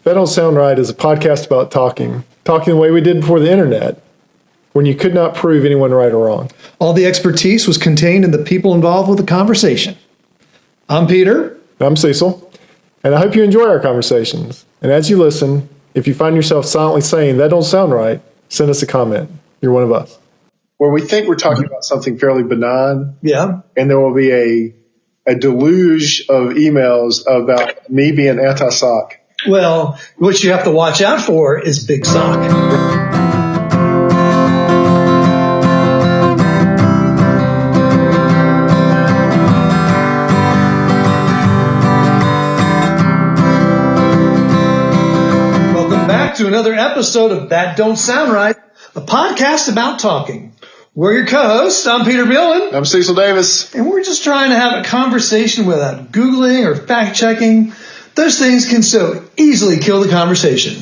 That Don't Sound Right is a podcast about talking the way we did before the internet, when you could not prove anyone right or wrong. All the expertise was contained in the people involved with the conversation. I'm Peter. I'm Cecil, and I hope you enjoy our conversations. And as you listen, if you find yourself silently saying, that don't sound right, send us a comment. You're one of us. Where we think we're talking about something fairly benign. Yeah. And there will be a deluge of emails about me being anti-sock. Well, what you have to watch out for is Big Sock. Welcome back to another episode of That Don't Sound Right, a podcast about talking. We're your co-hosts. I'm Peter Billin. I'm Cecil Davis. And we're just trying to have a conversation without Googling or fact-checking. Those things can so easily kill the conversation.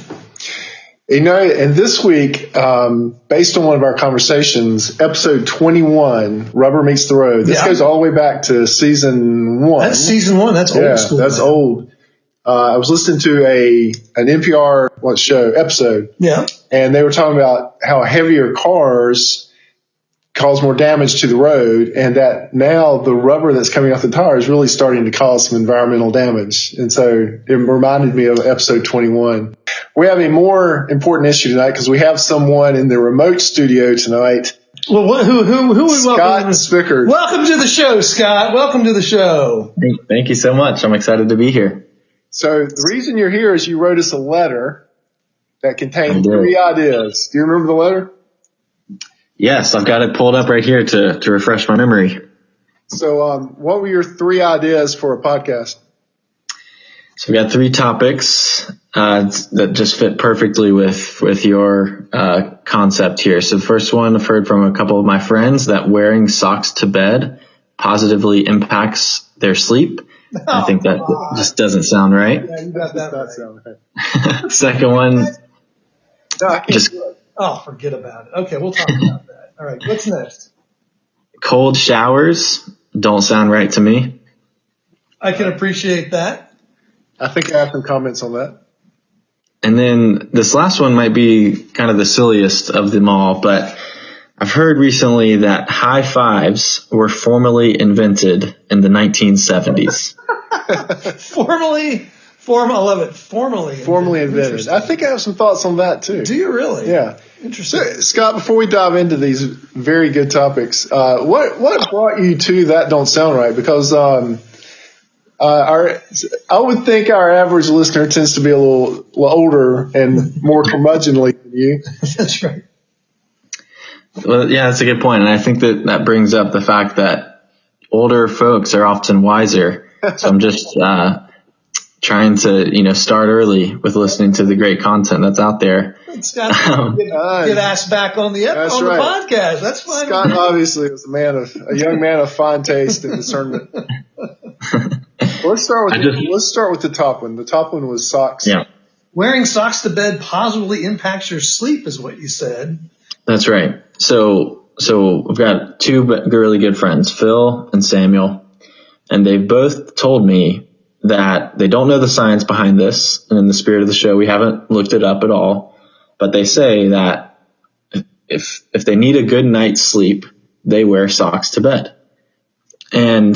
You know, and this week, based on one of our conversations, episode 21, Rubber Meets the Road. This goes all the way back to season 1. That's season 1. That's old school. That's old. I was listening to an NPR episode. Yeah. And they were talking about how heavier cars cause more damage to the road, and that now the rubber that's coming off the tire is really starting to cause some environmental damage. And so it reminded me of episode 21. We have a more important issue tonight because we have someone in the remote studio tonight. Well, who we welcome? Scott Spickard. Welcome to the show, Scott. Welcome to the show. Thank you so much. I'm excited to be here. So the reason you're here is you wrote us a letter that contained 3 ideas. Do you remember the letter? Yes, I've got it pulled up right here to refresh my memory. So what were your 3 ideas for a podcast? So we got 3 topics that just fit perfectly with your concept here. So the first one, I've heard from a couple of my friends that wearing socks to bed positively impacts their sleep. I think that just doesn't sound right. Yeah, you got that right. Sound right. Second one, forget about it. Okay, we'll talk about that. All right, what's next? cold showers don't sound right to me. I can appreciate that. I think I have some comments on that. And then this last one might be kind of the silliest of them all, but I've heard recently that high fives were formally invented in the 1970s. I love it. Formally invented. I think I have some thoughts on that too. Do you really? Yeah. Interesting. So, Scott, before we dive into these very good topics, what brought you to That Don't Sound Right? Because I would think our average listener tends to be a little older and more curmudgeonly than you. That's right. Well, yeah, that's a good point. And I think that brings up the fact that older folks are often wiser. So I'm just trying to, start early with listening to the great content that's out there. Scott, get asked back on the podcast. That's fine. Scott obviously was a young man of fine taste and discernment. Let's start with the top one. The top one was socks. Yeah. Wearing socks to bed positively impacts your sleep, is what you said. That's right. So we've got 2 really good friends, Phil and Samuel, and they've both told me that they don't know the science behind this. And in the spirit of the show, we haven't looked it up at all, but they say that if they need a good night's sleep, they wear socks to bed. And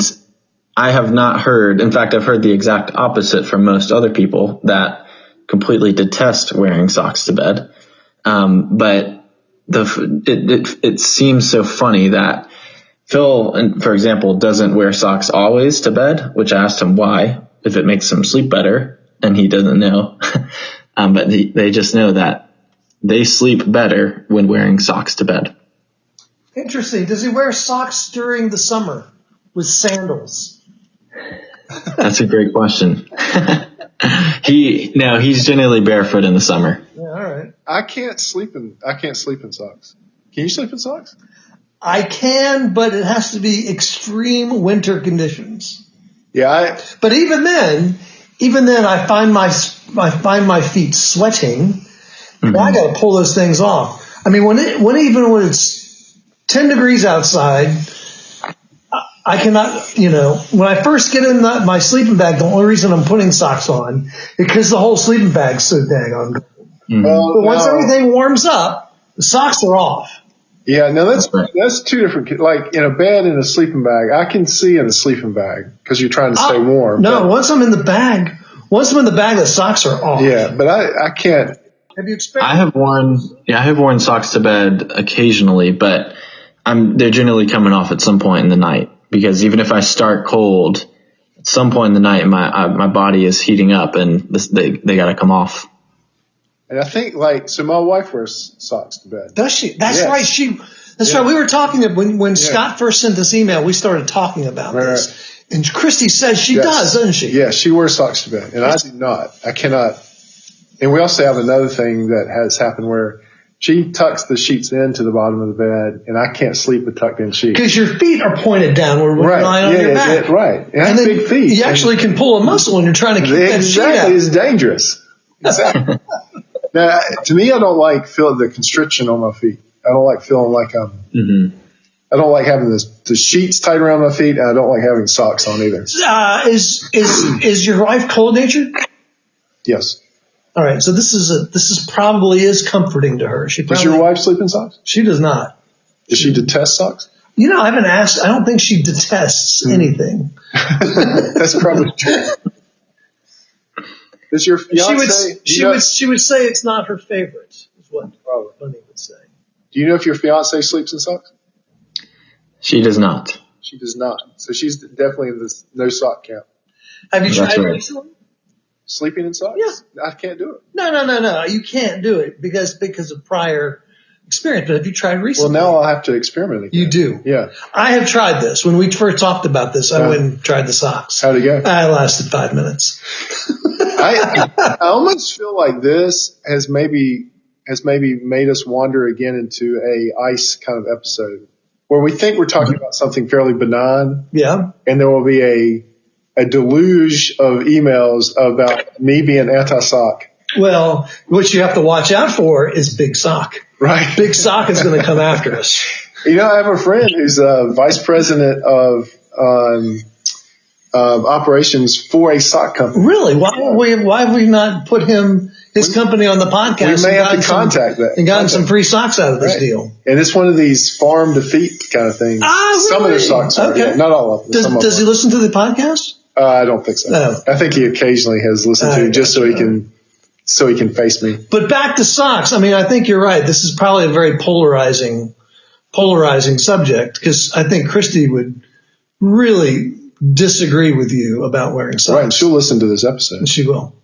I have not heard, in fact, I've heard the exact opposite from most other people that completely detest wearing socks to bed. But it seems so funny that Phil, for example, doesn't wear socks always to bed, which I asked him why, if it makes him sleep better, and he doesn't know. But they just know that they sleep better when wearing socks to bed. Interesting. Does he wear socks during the summer with sandals? That's a great question. He's generally barefoot in the summer. Yeah, all right. I can't sleep in socks. Can you sleep in socks? I can, but it has to be extreme winter conditions. Yeah. But even then, I find my feet sweating. Mm-hmm. I got to pull those things off. I mean, when it's 10 degrees outside, I cannot, when I first get in my sleeping bag, the only reason I'm putting socks on is because the whole sleeping bag's so dang on. Mm-hmm. But once everything warms up, the socks are off. Yeah, no, that's two different. Like in a bed and a sleeping bag, I can see in a sleeping bag because you're trying to stay warm. No, once I'm in the bag, the socks are off. Yeah, but I can't. Have you experienced? I have worn socks to bed occasionally, but they're generally coming off at some point in the night because even if I start cold, at some point in the night, my body is heating up and they got to come off. And I think so my wife wears socks to bed. Does she? That's right. That's right. We were talking when Scott first sent this email, we started talking about this. And Christy says she does, doesn't she? Yeah, she wears socks to bed. And I do not. I cannot. And we also have another thing that has happened where she tucks the sheets into the bottom of the bed, and I can't sleep with tucked in sheets. Because your feet are pointed downward when you're lying on your back. Yeah, right. And I have big feet. You actually can pull a muscle when you're trying to keep that sheet out. Exactly. It's dangerous. Exactly. Now, to me, I don't like feeling the constriction on my feet. I don't like feeling like I don't like having the sheets tight around my feet, and I don't like having socks on either. Is your wife cold natured? Yes. All right. So this is probably comforting to her. Does your wife sleep in socks? She does not. Does she detest socks? I haven't asked. I don't think she detests anything. That's probably true. Does your fiance? She would say it's not her favorite. Is what Bunny would say. Do you know if your fiance sleeps in socks? She does not. She does not. So she's definitely in this no sock camp. Have you tried recently? Sleeping in socks? Yeah. I can't do it. No. You can't do it because of prior experience. But have you tried recently? Well, now I'll have to experiment again. You do? Yeah. I have tried this. When we first talked about this, I went and tried the socks. How'd it go? I lasted 5 minutes. I almost feel like this has maybe made us wander again into a ICE kind of episode where we think we're talking about something fairly benign. Yeah. And there will be a deluge of emails about me being anti-sock. Well, what you have to watch out for is Big Sock. Right. Big Sock is going to come after us. I have a friend who's a vice president of operations for a sock company. Really? Why have we not put his company on the podcast? We may have to contact that. And gotten some free socks out of this deal. And it's one of these farm to feet kind of things. Really? Some of their socks are, not all of them. Does he listen to the podcast? I don't think so. No. I think he occasionally has listened to it just so he can face me. But back to socks. I think you're right. This is probably a very polarizing subject because I think Christy would really disagree with you about wearing socks. Right, and she'll listen to this episode. She will.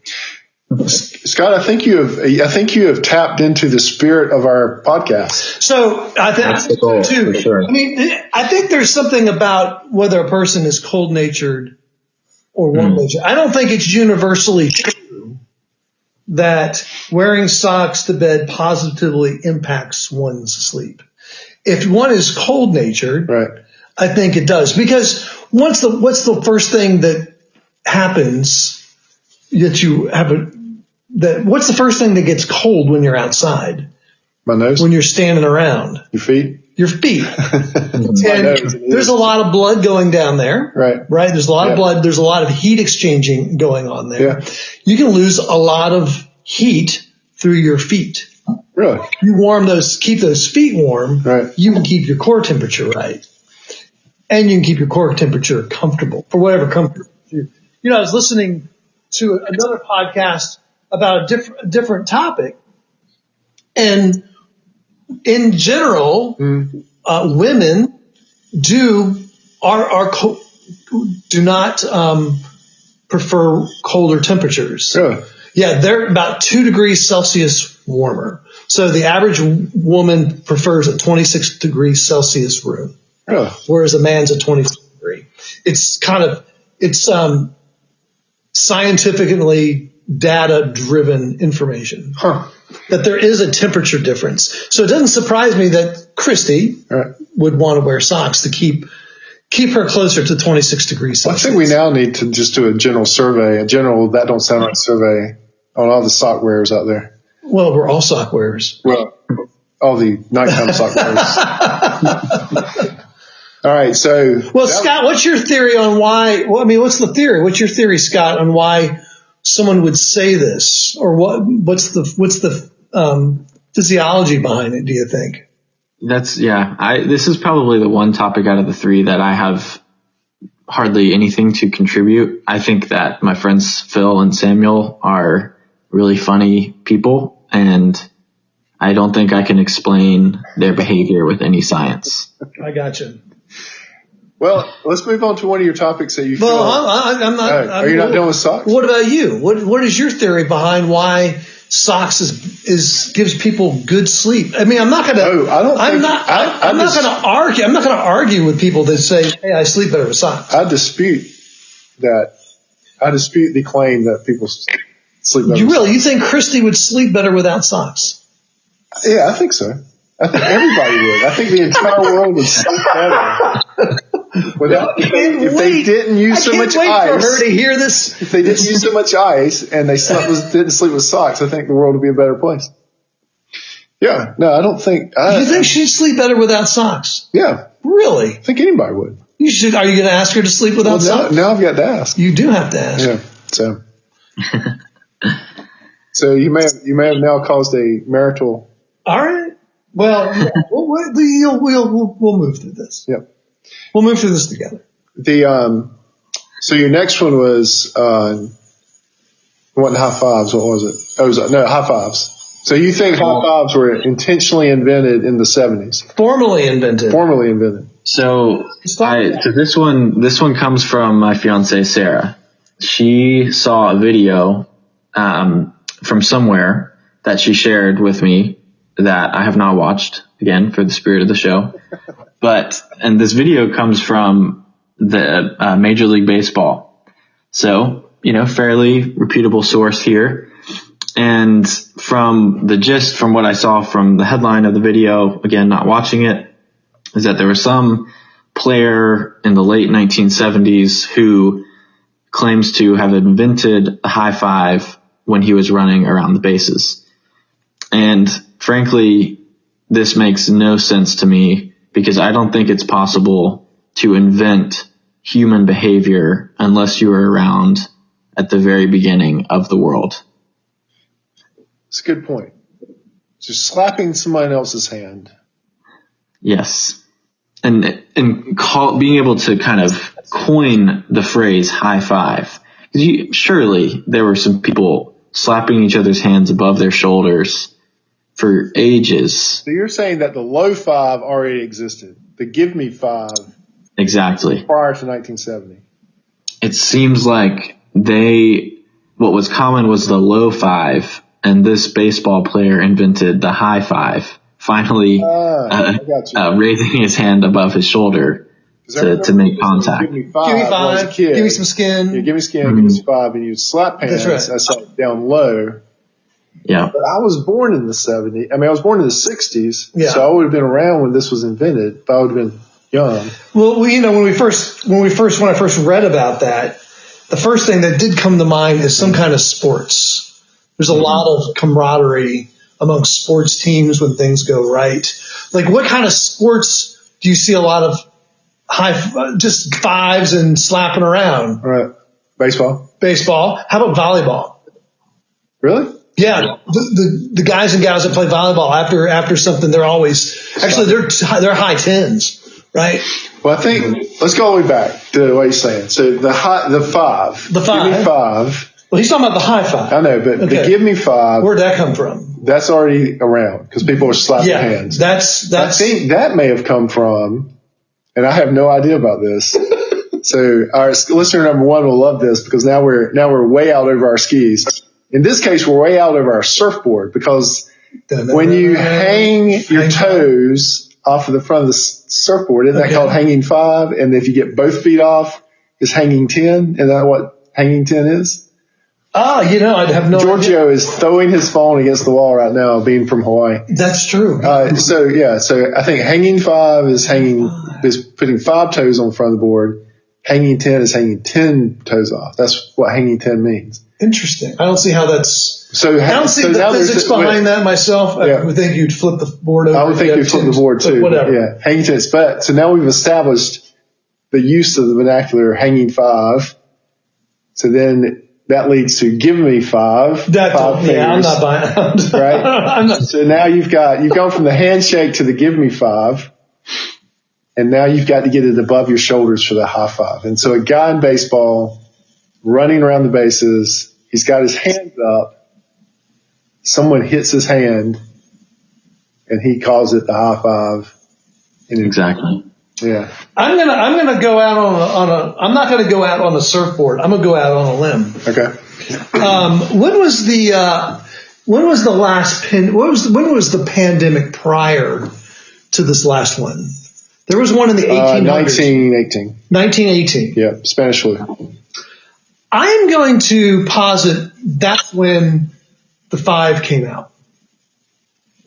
Scott, I think you have tapped into the spirit of our podcast. So I think that's the goal, too. For sure. I think there's something about whether a person is cold-natured or warm-natured. I don't think it's universally true that wearing socks to bed positively impacts one's sleep. If one is cold-natured, right, I think it does. Because what's the first thing that happens what's the first thing that gets cold when you're outside? My nose. When you're standing around. Your feet. Your feet. And there's a lot of blood going down there. Right. There's a lot of blood. There's a lot of heat exchanging going on there. Yeah. You can lose a lot of heat through your feet. Really? You keep those feet warm. Right. You can keep your core temperature right. And you can keep your core temperature comfortable for whatever comfort. I was listening to another podcast about a different topic. And in general, women do not prefer colder temperatures. Really? Yeah, they're about 2 degrees Celsius warmer. So the average woman prefers a 26 degrees Celsius room. Really? Whereas a man's a 26 degree. It's scientifically data-driven information. Huh. That there is a temperature difference. So it doesn't surprise me that Christy would want to wear socks to keep her closer to 26 degrees Celsius. I think we now need to just do a general survey, that don't sound right survey on all the sock wearers out there. Well, we're all sock wearers. Well, all the nighttime sock wearers. All right. So, well, Scott, what's your theory on why? Well, I mean, what's the theory? What's your theory, Scott, on why someone would say this, or what's the physiology behind it? Do you think? This is probably the one topic out of the three that I have hardly anything to contribute. I think that my friends Phil and Samuel are really funny people, and I don't think I can explain their behavior with any science. I gotcha. Well, let's move on to one of your topics that you feel. I'm not. Are you not done with socks? What about you? What is your theory behind why socks gives people good sleep? I mean, I'm not going to. I'm not going to argue. I'm not going to argue with people that say, "Hey, I sleep better with socks." I dispute that. I dispute the claim that people sleep better. You think Christy would sleep better without socks? Yeah, I think so. I think everybody would. I think the entire world would sleep better without if they didn't use so much ice. I can't wait for her to hear this. If they didn't use so much ice and they didn't sleep with socks, I think the world would be a better place. Yeah, no, I don't think. You think she'd sleep better without socks? Yeah, really? I think anybody would. You should. Are you going to ask her to sleep without socks? Now I've got to ask. You do have to ask. Yeah. So you may have now caused a marital. All right. Well, we'll move through this. Yep. We'll move through this together. So your next one was wasn't high fives. What was it? High fives. So you think high fives were intentionally invented in the 70s? Formally invented. So this one comes from my fiancée Sarah. She saw a video from somewhere that she shared with me that I have not watched, again, for the spirit of the show. And this video comes from the Major League Baseball. So, fairly reputable source here. And from the gist, from what I saw from the headline of the video, again, not watching it, is that there was some player in the late 1970s who claims to have invented a high five when he was running around the bases. And frankly, this makes no sense to me because I don't think it's possible to invent human behavior unless you were around at the very beginning of the world. That's a good point. Just slapping someone else's hand. Yes. And being able to kind of coin the phrase high five. Surely there were some people slapping each other's hands above their shoulders for ages. So you're saying that the low five already existed. The give me five. Exactly. Prior to 1970. It seems like what was common was the low five, and this baseball player invented the high five, finally raising his hand above his shoulder to make contact. Give me five. Give me some skin. Yeah, give me skin, give me some five, and you slap hands. That's right. I saw it down low. Yeah. But I was born in the 70s. I mean, I was born in the 60s, so I would have been around when this was invented, if I would have been young. Well, when I first read about that, the first thing that did come to mind is some kind of sports. There's a lot of camaraderie among sports teams when things go right. Like, what kind of sports do you see a lot of just fives and slapping around? Right. Baseball. How about volleyball? Really? Yeah, the guys and gals that play volleyball after something, they're high tens, right? Well, I think let's go all the way back to what you're saying. So the five. The five. Give me five. Well, he's talking about the high five. I know, but the give me five. Where'd that come from? That's already around because people are slapping hands. That's. I think that may have come from, and I have no idea about this. So our listener number one will love this because now we're way out over our skis. In this case, we're way out over our surfboard because when you hang your toes off of the front of the surfboard, isn't that called hanging five? And if you get both feet off, it's hanging 10. Is that what hanging 10 is? I'd have no idea. Giorgio is throwing his phone against the wall right now, being from Hawaii. That's true. So I think hanging five is putting 5 toes on the front of the board. Hanging 10 is hanging 10 toes off. That's what hanging 10 means. Interesting. I don't see how that's. So I don't see the physics behind that myself. Yeah. I would think you'd flip the board over. I would think you'd flip the board too. Whatever. Yeah, hanging tens. But so now we've established the use of the vernacular hanging five. So then that leads to give me five. Five fingers, I'm not buying it. Right? I'm not. So now you've gone from the handshake to the give me five. And now you've got to get it above your shoulders for the high five. And so a guy in baseball running around the bases, he's got his hands up. Someone hits his hand, and he calls it the high five. Exactly. Yeah. I'm gonna go out on a. I'm not gonna go out on a surfboard. I'm gonna go out on a limb. Okay. When was the last when was the pandemic prior to this last one? There was one in the 1800s. 1918. 1918. Yeah, Spanish flu. I'm going to posit that's when the 5 came out.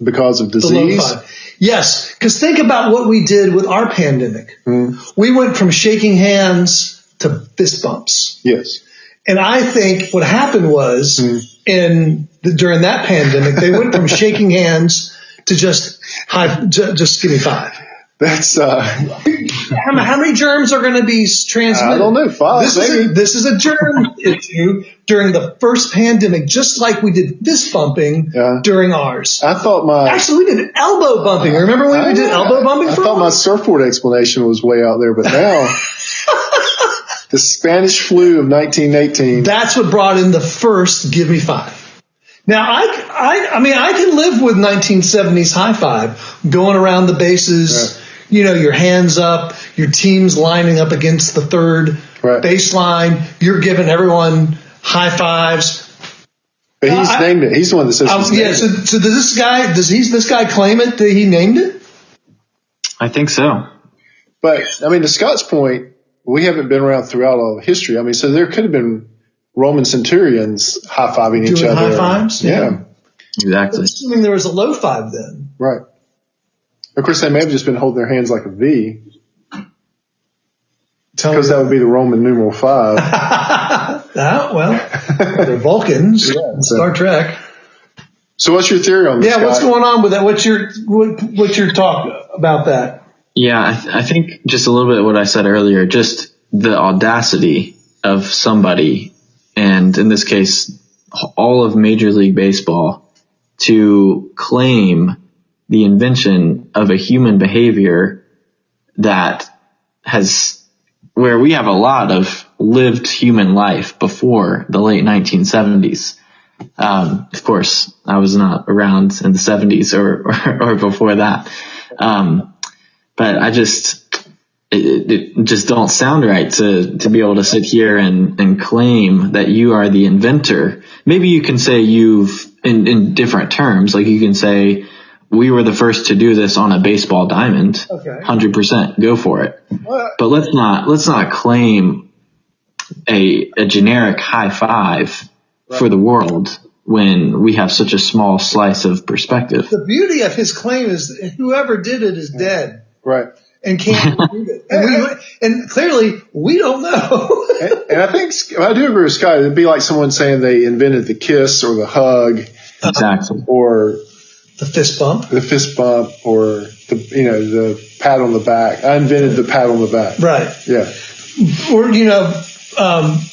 Because of The low disease? 5. Yes, because think about what we did with our pandemic. Mm. We went from shaking hands to fist bumps. Yes. And I think what happened was during that pandemic, they went from shaking hands to just give me 5. That's How many germs are going to be transmitted? I don't know, 5 maybe. This is a germ issue during the first pandemic, just like we did fist bumping during ours. I thought Actually, we did elbow bumping. Remember when we did elbow bumping? I thought my surfboard explanation was way out there, but now the Spanish flu of 1918. That's what brought in the first give me 5. Now, I mean, I can live with 1970s high five, going around the bases, your hands up, your team's lining up against the third baseline, you're giving everyone high fives. But he's named it. He's the one that says so does this guy claim it that he named it? I think so. But, I mean, to Scott's point, we haven't been around throughout all of history. I mean, so there could have been Roman centurions high-fiving each Doing other. high fives? Yeah. Exactly. Assuming there was a low 5 then. Right. Of course, they may have just been holding their hands like a V. Because that would be the Roman numeral 5. They're Vulcans. Star Trek. So what's your theory on this, Yeah, what's Scott? going on with that? What's your talk about that? Yeah, I think just a little bit of what I said earlier, just the audacity of somebody, and in this case, all of Major League Baseball, to claim the invention of a human behavior that where we have a lot of lived human life before the late 1970s. Of course, I was not around in the 70s or before that. But it just don't sound right to be able to sit here and claim that you are the inventor. Maybe you can say in different terms, like you can say, we were the first to do this on a baseball diamond. Okay. 100%, go for it. But let's not claim a generic high five for the world when we have such a small slice of perspective. The beauty of his claim is that whoever did it is dead. Right. And can't repeat it. And clearly, we don't know. and I think, I do agree with Scott, it'd be like someone saying they invented the kiss or the hug. Exactly. Or the fist bump. The fist bump or the pat on the back. I invented the pat on the back. Right. Yeah. Or,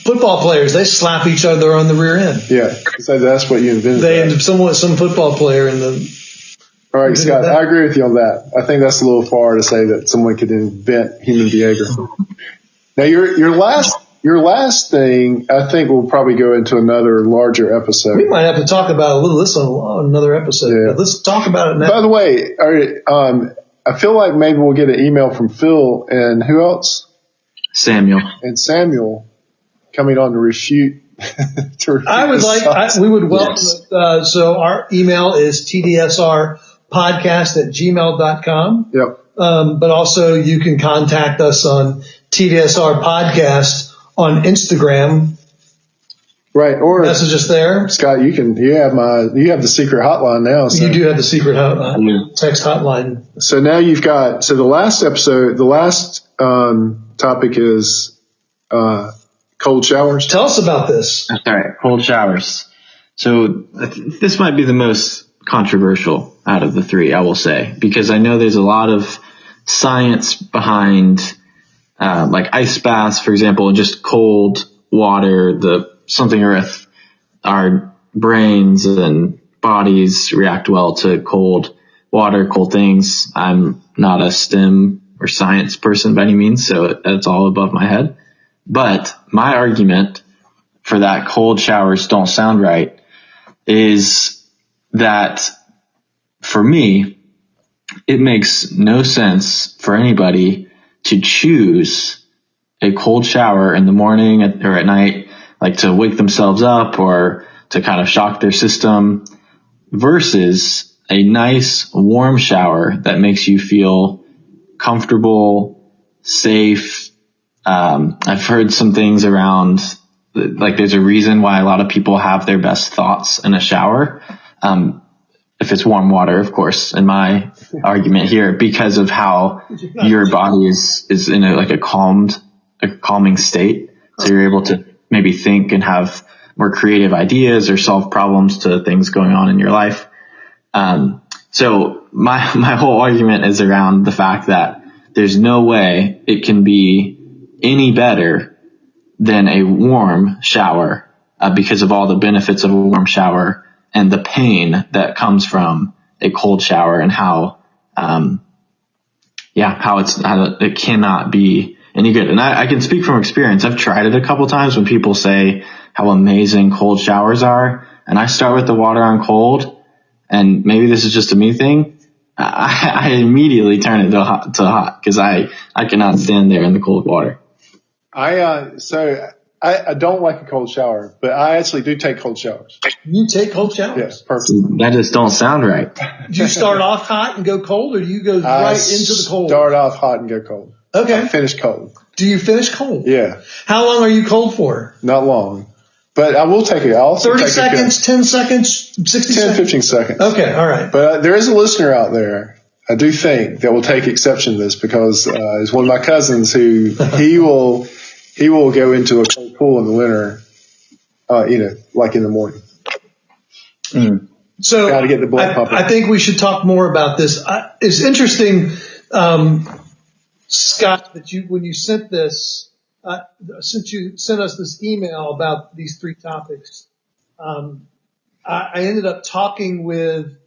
football players, they slap each other on the rear end. Yeah. So that's what you invented. Some football player in the. All right, Scott, I agree with you on that. I think that's a little far to say that someone could invent human behavior. Now, your last thing, I think we'll probably go into another larger episode. We might have to talk about a little this on another episode. Yeah. Let's talk about it now. By the way, I feel like maybe we'll get an email from Phil and who else? Samuel. And Samuel coming on to refute. We would welcome it. So our email is tdsrpodcast@gmail.com. Yep. But also you can contact us on TDSR Podcast on Instagram. Right. Or message us there. Scott, you have the secret hotline now. So. You do have the secret hotline, text hotline. So now you've got, the last episode, the last topic is cold showers? Tell us about this. All right, cold showers. So this might be the most controversial out of the three, I will say, because I know there's a lot of science behind like ice baths, for example, and just cold water, something with our brains and bodies react well to cold water, cold things. I'm not a STEM or science person by any means, so it's all above my head. But my argument for that cold showers don't sound right is that for me, it makes no sense for anybody to choose a cold shower in the morning or at night, like to wake themselves up or to kind of shock their system, versus a nice warm shower that makes you feel comfortable, safe. I've heard some things around, like there's a reason why a lot of people have their best thoughts in a shower. If it's warm water, of course, in my argument here, because of how your body is in a calming state. So you're able to maybe think and have more creative ideas or solve problems to things going on in your life. So my whole argument is around the fact that there's no way it can be any better than a warm shower, because of all the benefits of a warm shower and the pain that comes from a cold shower, and how it cannot be any good. And I can speak from experience. I've tried it a couple times when people say how amazing cold showers are, and I start with the water on cold, and maybe this is just a me thing. I immediately turn it to hot because I cannot stand there in the cold water. I don't like a cold shower, but I actually do take cold showers. You take cold showers? Yes, perfect. That just don't sound right. Do you start off hot and go cold, or do you go right into the cold? Start off hot and go cold. Okay. I finish cold. Do you finish cold? Yeah. How long are you cold for? Not long. But I will take it. I'll 30 seconds, 10 seconds, 60 seconds? 15 seconds. Okay, all right. But there is a listener out there, I do think, that will take exception to this, because it's one of my cousins who he will go into a cold pool in the winter, like in the morning. Mm. So got to get the blood pumping. I think we should talk more about this. It's interesting, Scott, that when you sent this, since you sent us this email about these three topics, I ended up talking with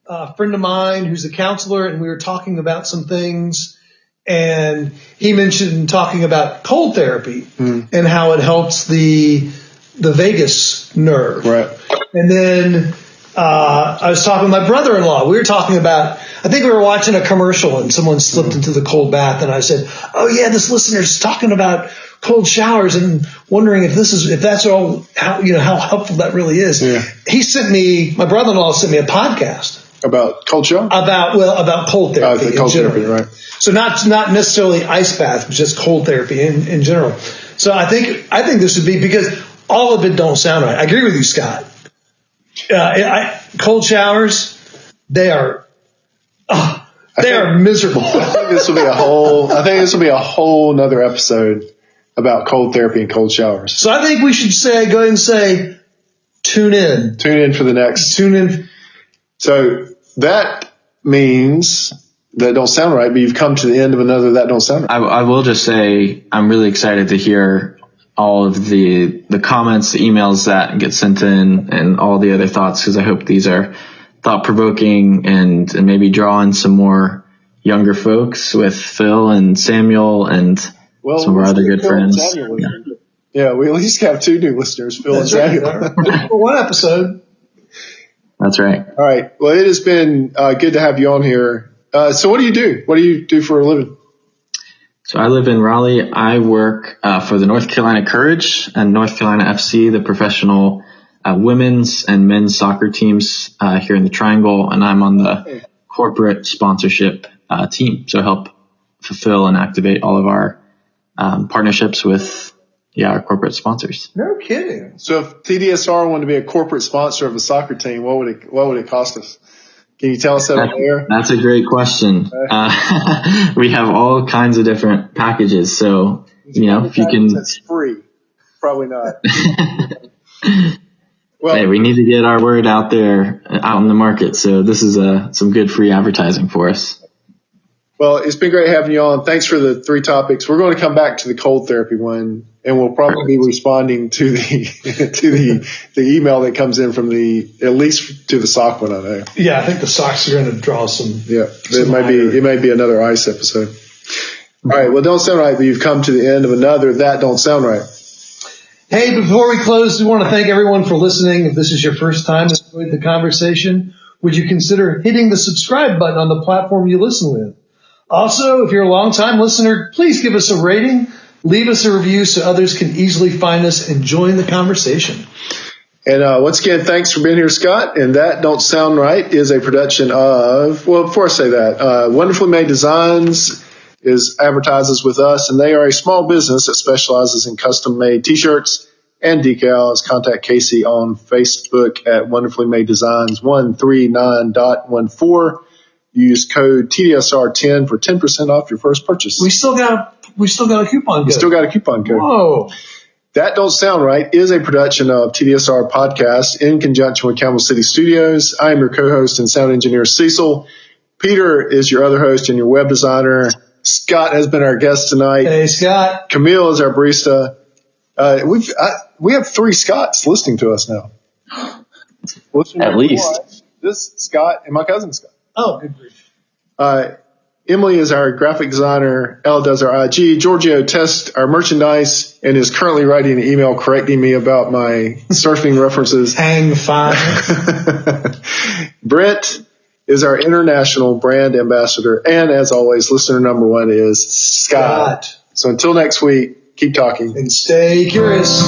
a friend of mine who's a counselor, and we were talking about some things. And he mentioned talking about cold therapy and how it helps the vagus nerve. Right. And then I was talking with my brother-in-law. We were talking about, I think we were watching a commercial and someone slipped into the cold bath, and I said, "Oh yeah, this listener's talking about cold showers and wondering if that's all, how helpful that really is." Yeah. My brother-in-law sent me a podcast About cold shower? about cold therapy. The cold therapy, right. So not necessarily ice bath, but just cold therapy in general. So I think this would be, because all of it don't sound right. I agree with you, Scott. Cold showers, they are miserable. I think this will be a whole nother episode about cold therapy and cold showers. So I think we should go ahead and say, tune in. Tune in for the next. Tune in. So that means that don't sound right, but you've come to the end of another that don't sound right. I will just say I'm really excited to hear all of the comments, the emails that get sent in, and all the other thoughts, because I hope these are thought-provoking and maybe draw in some more younger folks with Phil and Samuel and some of our other good friends. Yeah, we at least have two new listeners, Phil and Samuel. Right. For one episode. That's right. All right. Well, it has been good to have you on here. So what do you do? What do you do for a living? So I live in Raleigh. I work for the North Carolina Courage and North Carolina FC, the professional women's and men's soccer teams here in the Triangle, and I'm on the corporate sponsorship team. So help fulfill and activate all of our partnerships with our corporate sponsors. No kidding. So if TDSR wanted to be a corporate sponsor of a soccer team, what would it cost us? Can you tell us that on air? That's a great question. We have all kinds of different packages. So, if you can. That's free. Probably not. Well, Hey, we need to get our word out there, out in the market. So this is some good free advertising for us. Well, it's been great having you on. Thanks for the 3 topics. We're going to come back to the cold therapy one, and we'll probably be responding to the the email that comes in from at least to the sock one. I know. Yeah, I think the socks are going to draw some. Yeah, it might be another ice episode. All right. Well, don't sound right, but you've come to the end of another That Don't Sound Right. Hey, before we close, we want to thank everyone for listening. If this is your first time and enjoyed the conversation, would you consider hitting the subscribe button on the platform you listen with? Also, if you're a long-time listener, please give us a rating, leave us a review so others can easily find us and join the conversation. And once again, thanks for being here, Scott. And That Don't Sound Right is a production of, well, before I say that, Wonderfully Made Designs advertises with us, and they are a small business that specializes in custom-made T-shirts and decals. Contact Casey on Facebook at Wonderfully Made Designs 139.14. Use code TDSR10 for 10% off your first purchase. We still got a coupon code. We still got a coupon code. Whoa. That Don't Sound Right is a production of TDSR Podcast in conjunction with Camel City Studios. I am your co-host and sound engineer, Cecil. Peter is your other host and your web designer. Scott has been our guest tonight. Hey, Scott. Camille is our barista. We have 3 Scotts listening to us now. At least. This Scott and my cousin Scott. Oh, good grief. Emily is our graphic designer. Ella does our IG. Giorgio tests our merchandise and is currently writing an email correcting me about my surfing references. Hang fine. Brent is our international brand ambassador. And as always, listener number 1 is Scott. So until next week, keep talking. And stay curious.